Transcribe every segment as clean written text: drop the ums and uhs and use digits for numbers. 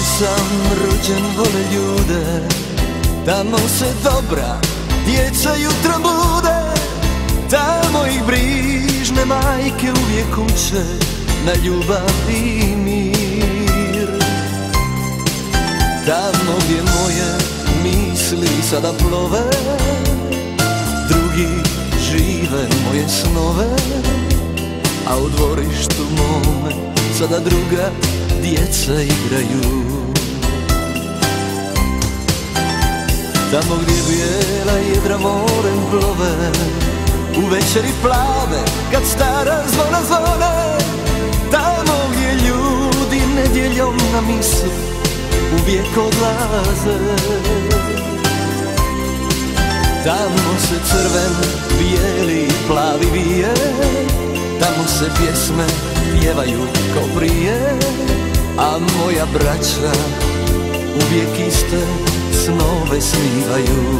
sam rođen, vole ljude, tamo se dobra djeca jutro bude, tamo ih brižne majke uvijek uče na ljubav i mir. Tamo gdje moje misli sada plove, drugi žive moje snove, a u dvorištu mome sada druga djeca igraju. Tamo gdje bijela jedra morem plove, u večeri plave kad stara zvona zvone, tamo gdje ljudi nedjeljom na misu uvijek odlaze. Tamo se crven, bijeli i plavi vije, tamo se pjesme pjevaju ko prije, a moja braća uvijek iste snove snivaju.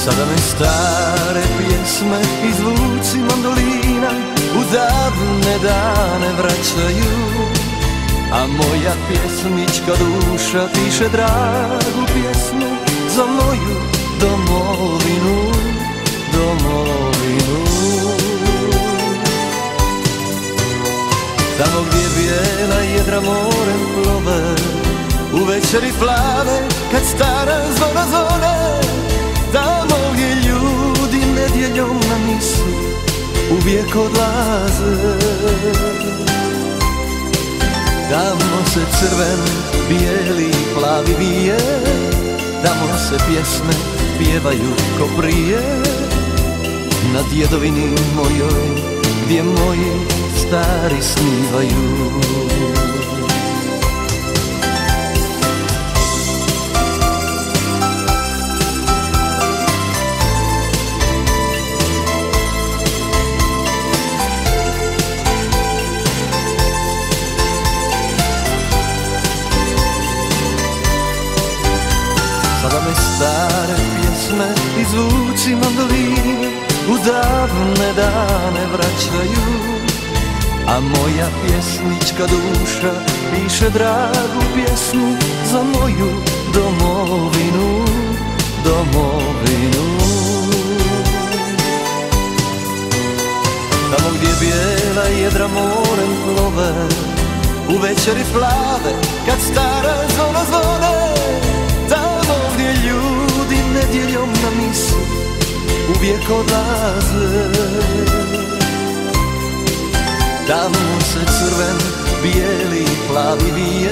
Sada me stare pjesme i zvuci mandolina u davne dane vraćaju, a moja pjesnička duša piše dragu pjesmu za moju domovinu, domovinu. Tamo gdje bijela jedra morem plove, u večeri plave kad stara zvona zvone, tamo gdje ljudi nedjeljom na misu uvijek odlaze. Tamo se crven, bijeli i plavi vije, tamo se pjesme pjevaju ko prije, na djedovini mojoj gdje moji stari snivaju. Sada me stare pjesme i zvuci mandoline u davne dane vraćaju, a moja pjesnička duša piše dragu pjesmu za moju domovinu, domovinu. Tamo gdje bijela jedra morem plove, u večeri plave kad stara zvona zvone, tamo gdje ljudi nedjeljom na misu uvijek odlaze. Tamo se crven, bijeli i plavi vije,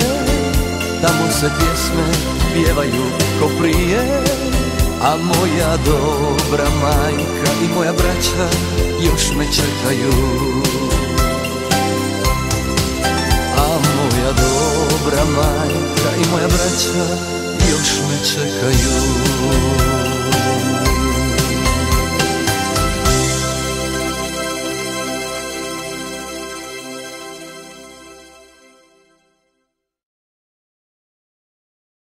tamo se pjesme pjevaju ko prije, a moja dobra majka i moja braća još me čekaju. A moja dobra majka i moja braća još me čekaju.